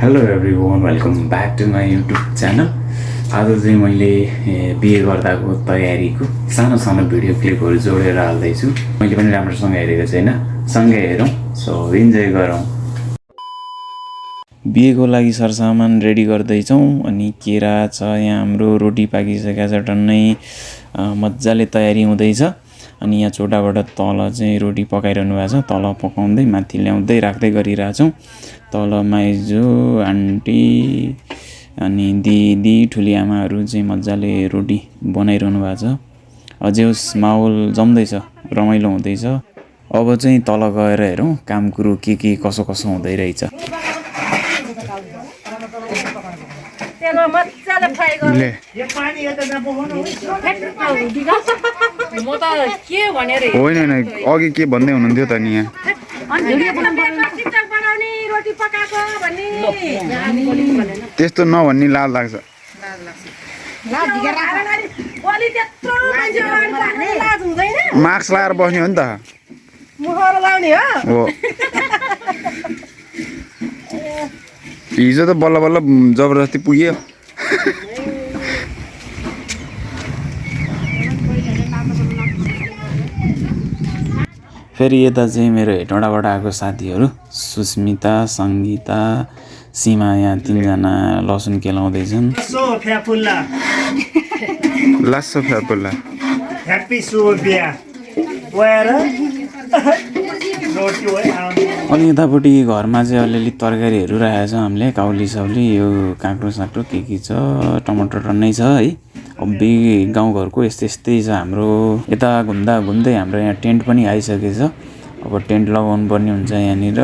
Hello everyone, welcome back to my YouTube channel. आज चाहिँ मैले बिहे गर्दाको तयारीको सानो सानो भिडियो क्लिपहरू जोडेर हाल्दैछु। मैले पनि राम्रोसँग हेरेको छैन, सँगै हेरौँ। सो इन्जोय गरौँ। बिहेको लागि सरसामान रेडी गर्दैछौँ। अनि केरा छ, यहाँ हाम्रो रोटी पाकिसकेको छ, टन्नै मजाले तयारी हुँदैछ। अनि यहाँ छोटाबाट तल चाहिँ रोटी पकाइरहनु भएको छ, तल पकाउँदै माथि ल्याउँदै राख्दै गरिरहेछौँ। तल माइजू आन्टी अनि दिदी ठुली आमाहरू चाहिँ मजाले रोटी बनाइरहनु भएको छ। अझै उस माहौल जम्दैछ, रमाइलो हुँदैछ। अब चाहिँ तल गएर हेरौँ काम कुरो के कसो कसो हुँदै रहेछ। होइन अघि के भन्दै हुनुहुन्थ्यो त नि यहाँ? त्यस्तो नभन्ने लाज लाग्छ। मास्क लगाएर बस्ने हो नि त। हो, हिजो त बल्ल बल्ल जबरजस्ती पुग्यो। फेरि यता चाहिँ मेरो हेटौँडाबाट आएको साथीहरू सुस्मिता, सङ्गीता, सीमा, यहाँ तीनजना लसुन केलाउँदैछन्। लासो फ्यापुल्ला अनि यतापट्टि घरमा चाहिँ अलिअलि तरकारीहरू राखेको छ हामीले। काउली साउली, यो काँक्रो साक्रो के छ, टमाटर टन्नै छ है। अब्बी गाउँघरको यस्तै छ हाम्रो। यता घुम्दै हाम्रो यहाँ टेन्ट पनि आइसकेछ। अब टेन्ट लगाउनु पर्ने हुन्छ यहाँनिर।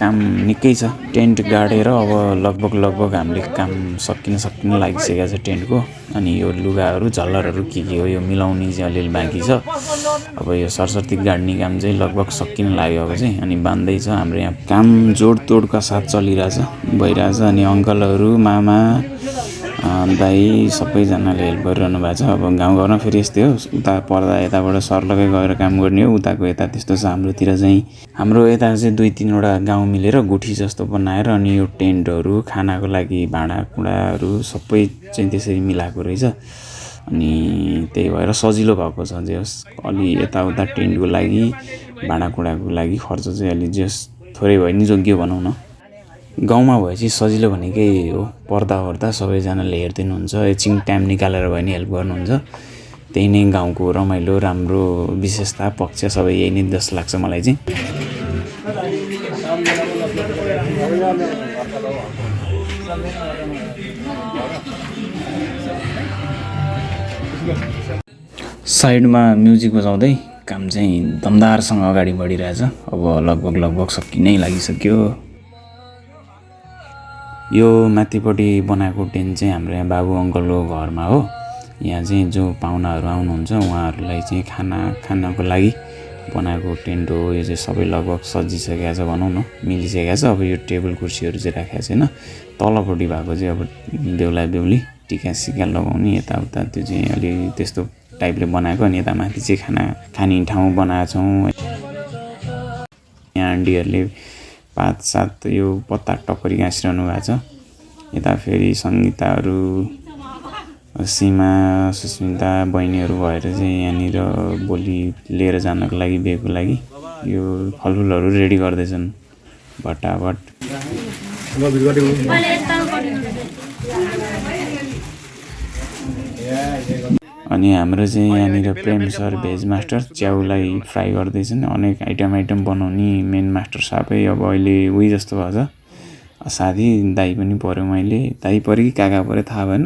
काम निकै छ, टेन्ट गाडेर अब लगभग हामीले काम सकिन लागिसकेको छ टेन्टको। अनि यो लुगाहरू झल्लरहरू के हो यो मिलाउने चाहिँ अलिअलि बाँकी छ। अब यो सरस्वती गाड्ने काम चाहिँ लगभग सकिन लागेको चाहिँ। अनि बान्दैछ हाम्रो यहाँ काम जोडतोडका साथ भइरहेछ। अनि अङ्कलहरू, मामा, दाई सबैजनाले हेल्प गरिरहनु भएको छ। अब गाउँघरमा फेरि यस्तै हो, उता पर्दा यताबाट सर्लकै गएर काम गर्ने हो, उताको यता त्यस्तो छ। हाम्रोतिर चाहिँ हाम्रो यता चाहिँ 2-3वटा गाउँ मिलेर गुठी जस्तो बनाएर अनि यो टेन्टहरू, खानाको लागि भाँडाकुँडाहरू सबै चाहिँ त्यसरी मिलाएको रहेछ। अनि त्यही भएर सजिलो भएको छ। जे होस् अलि यताउता टेन्टको लागि, भाँडाकुँडाको लागि खर्च चाहिँ अलि जे होस् थोरै भए नि जोग्य भनौँ न। गाउँमा भएपछि सजिलो भनेकै हो, पर्दा सबैजनाले हेरिदिनुहुन्छ, एकछिन टाइम निकालेर भए नि हेल्प गर्नुहुन्छ। त्यही नै गाउँको रमाइलो राम्रो विशेषता पक्ष सबै यही नै जस्तो लाग्छ मलाई चाहिँ। साइडमा म्युजिक बजाउँदै काम चाहिँ दमदारसँग अगाडि बढिरहेछ। अब लगभग सकिनै लागिसक्यो। यो माथिपट्टि बनाएको टेन्ट चाहिँ हाम्रो यहाँ बाबु अङ्कलको घरमा हो। यहाँ चाहिँ जो पाहुनाहरू आउनुहुन्छ उहाँहरूलाई चाहिँ खानाको लागि बनाएको टेन्ट हो। यो चाहिँ सबै लगभग सजिसकेको छ भनौँ न, मिलिसकेको छ। अब यो टेबल कुर्सीहरू चाहिँ राखेको छैन। तलपट्टि भएको चाहिँ अब बेहुला बेहुली टिका सिका लगाउने यताउता त्यो चाहिँ अलि त्यस्तो टाइपले बनाएको। अनि यता माथि चाहिँ खाने ठाउँ बनाएको छौँ। यहाँ आन्टीहरूले पात यो पत्ता टक्करी गाँसिरहनु भएको छ। यता फेरि सङ्गीताहरू, सीमा, सुस्मिता बहिनीहरू भएर चाहिँ यहाँनिर भोलि लिएर जानको लागि बिहेको लागि यो फलफुलहरू रेडी गर्दैछन् भट्टाभट। अनि हाम्रो चाहिँ यहाँनिर प्रेम सर भेज मास्टर च्याउलाई फ्राई गर्दैछन्। अनेक आइटम बनाउने मेन मास्टर साहबै अब अहिले उही जस्तो भएछ। साथी दाई पनि पऱ्यो, मैले दाई पऱ्यो कि काका पऱ्यो थाहा भएन।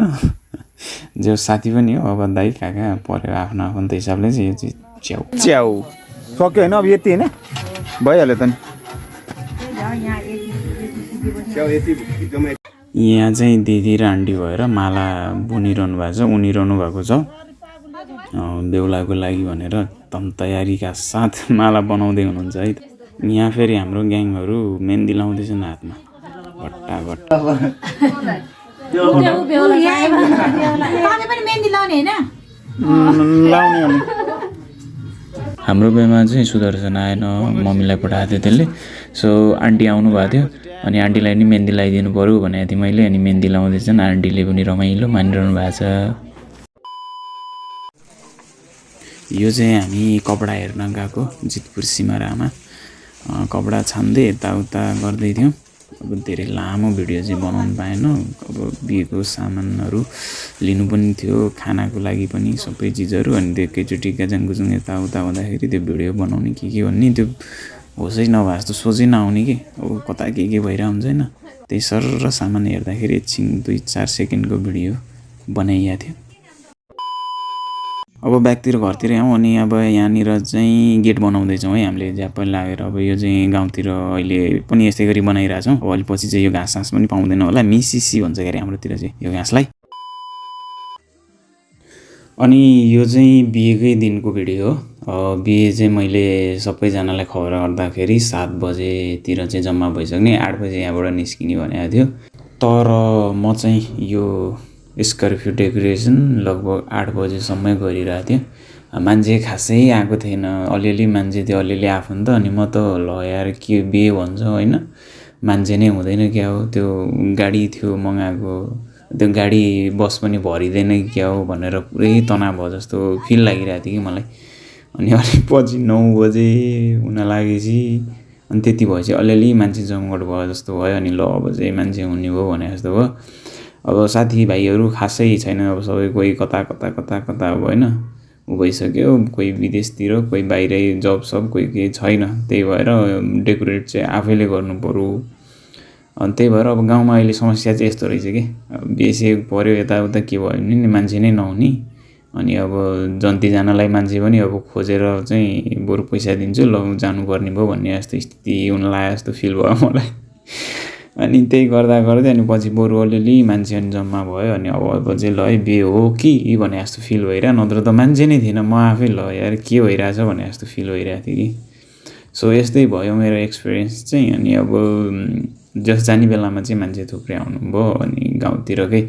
जो साथी पनि हो, अब दाई काका पऱ्यो आफ्नो हिसाबले चाहिँ। यो चाहिँ च्याउ सक्यो होइन, अब यति होइन भइहाल्यो त नि। यहाँ चाहिँ दिदी र आन्टी भएर माला बुनिरहनु भएको छ, उनिरहनु भएको छ बेहुलाको लागि भनेर। एकदम तयारीका साथ माला बनाउँदै हुनुहुन्छ है। यहाँ फेरि हाम्रो ग्याङहरू मेहन्दी लाउँदैछन् हातमा भट्टाभट। हाम्रो बिहेमा चाहिँ सुदर्शन आएन, मम्मीलाई पठाएको थियो त्यसले। सो आन्टी आउनु भएको थियो। अनि आन्टीलाई नि मेहन्दी लगाइदिनु पऱ्यो भनेको थिएँ मैले। अनि मेहन्दी लाउँदैछन्, आन्टीले पनि रमाइलो मानिरहनु भएको छ। यो चाहिँ हामी कपडा हेर्न गएको जितपुर सिमरामा कपडा छान्दै यताउता गर्दै थियौँ। अब धेरै लामो भिडियो चाहिँ बनाउनु पाएन। अब बिहेको सामानहरू लिनु पनि थियो, खानाको लागि पनि सबै चिजहरू। अनि त्यो एकैचोटि गाजाङगुजुङ यताउता हुँदाखेरि त्यो भिडियो बनाउने के भन्ने त्यो होसै नभए जस्तो सोचै नआउने कि अब कता के भइरहेको हुन्छ होइन। त्यही सर र सामान हेर्दाखेरि एकछिन 2-4 सेकेन्डको भिडियो बनाइएको थियो। अब ब्याकतिर घरतिर आउँ अनि अब यहाँनिर चाहिँ गेट बनाउँदैछौँ है हामीले ज्यापै लागेर। अब यो चाहिँ गाउँतिर अहिले पनि यस्तै गरी बनाइरहेछौँ। अब अहिले पछि चाहिँ यो घाँस पनि पाउँदैन होला, मिसिसी भन्छ क्यारे हाम्रोतिर चाहिँ यो घाँसलाई। अनि यो चाहिँ बिहेकै दिनको भिडियो हो। बिहे चाहिँ मैले सबैजनालाई खबर गर्दाखेरि 7 बजेतिर चाहिँ जम्मा भइसक्ने, 8 बजे यहाँबाट निस्किने भनेको थियो। तर म चाहिँ यो स्कर्पियो डेकोरेसन लगभग 8 बजेसम्मै गरिरहेको थिएँ। मान्छे खासै आएको थिएन, अलिअलि मान्छे थियो, अलिअलि आफन्त। अनि म त ल यार के बिहे भन्छ होइन, मान्छे नै हुँदैन क्या हो, त्यो गाडी थियो मगाएको, त्यो गाडी बस पनि भरिँदैन क्या हो भनेर पुरै तनाव भयो जस्तो फिल लागिरहेको थियो कि मलाई। अनि अलिक पछि 9 बजे हुन लागेपछि अनि त्यति भएपछि अलिअलि मान्छे जमघट भयो जस्तो भयो। अनि ल अब चाहिँ मान्छे हुने हो भने जस्तो भयो। अब साथीभाइहरू खासै छैन, अब सबै कोही कता अब होइन उ भइसक्यो, कोही विदेशतिर, कोही बाहिरै जब सब, कोही केही छैन। त्यही भएर डेकोरेट चाहिँ आफैले गर्नु पऱ्यो। अनि त्यही भएर अब गाउँमा अहिले समस्या चाहिँ यस्तो रहेछ कि बेसी पऱ्यो यताउता के भयो भने नि मान्छे नै नहुने। अनि अब जन्तीजनालाई मान्छे पनि अब खोजेर चाहिँ बरु पैसा दिन्छु ल जानुपर्ने भयो भन्ने जस्तो स्थिति हुन लाग्यो जस्तो फिल भयो मलाई। अनि त्यही गर्दा गर्दै अनि पछि बरु अलिअलि मान्छे अनि जम्मा भयो। अनि अब चाहिँ ल है बिहे हो कि भने जस्तो फिल भइरह्यो, नत्र त मान्छे नै थिएन। म आफै ल यार के भइरहेछ भने जस्तो फिल भइरहेको थियो कि। सो यस्तै भयो मेरो एक्सपिरियन्स चाहिँ। अनि अब जस जाने बेलामा चाहिँ मान्छे थुप्रै आउनुभयो, अनि गाउँतिरकै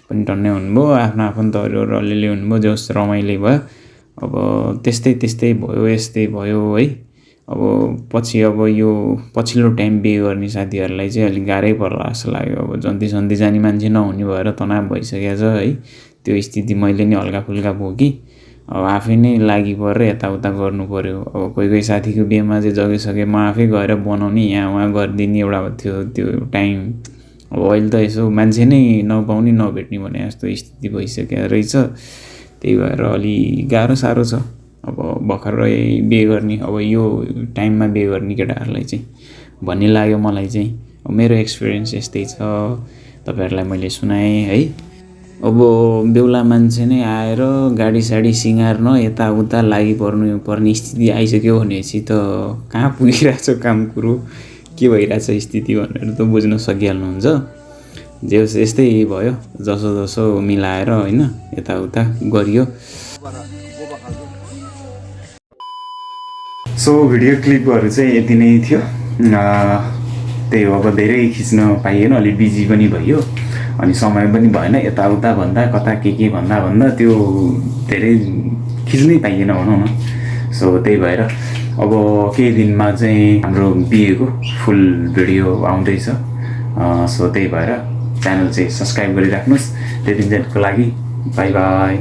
पनि टन्नै हुनुभयो, आफ्नो आफन्तहरू अलिअलि हुनुभयो, जस रमाइलो भयो। अब त्यस्तै भयो, यस्तै भयो है। अब पछि अब यो पछिल्लो टाइम बिहे गर्ने साथीहरूलाई चाहिँ अलिक गाह्रै पर्ला जस्तो लाग्यो। अब जन्ती जाने मान्छे नहुने भएर तनाव भइसकेको छ है। त्यो स्थिति मैले नि हल्का फुल्का भोगी। अब आफै नै लागि परेर यताउता गर्नु पऱ्यो। अब कोही साथीको बिहेमा चाहिँ जगिसके म आफै गएर बनाउने, यहाँ उहाँ गरिदिने एउटा थियो त्यो टाइम। अब अहिले त यसो मान्छे नै नपाउने नभेट्ने भने जस्तो स्थिति भइसकेको रहेछ। त्यही भएर अलि गाह्रो साह्रो छ अब भर्खरै बिहे गर्ने, अब यो टाइममा बिहे गर्ने केटाहरूलाई चाहिँ भन्ने लाग्यो मलाई चाहिँ। अब मेरो एक्सपिरियन्स यस्तै छ, तपाईँहरूलाई मैले सुनाएँ है। अब बेहुला मान्छे नै आएर गाडी साडी सिँगार्न यताउता लागि पर्ने स्थिति आइसक्यो भनेपछि त कहाँ पुगिरहेछ काम कुरो, के भइरहेछ स्थिति भनेर त बुझ्न सकिहाल्नुहुन्छ। जे होस् यस्तै भयो, जसो मिलाएर होइन यताउता गरियो। सो भिडियो क्लिपहरू चाहिँ यति नै थियो। त्यही हो, अब धेरै खिच्न पाइएन, अलिक बिजी पनि भयो, अनि समय पनि भएन। यताउता भन्दा कता के भन्दा त्यो धेरै खिच्नै पाइएन भनौँ न। सो त्यही भएर अब केही दिनमा चाहिँ हाम्रो बिहेको फुल भिडियो आउँदैछ। सो त्यही भएर च्यानल चाहिँ सब्सक्राइब गरिराख्नुहोस्। त्यति दिनको लागि बाई बाई।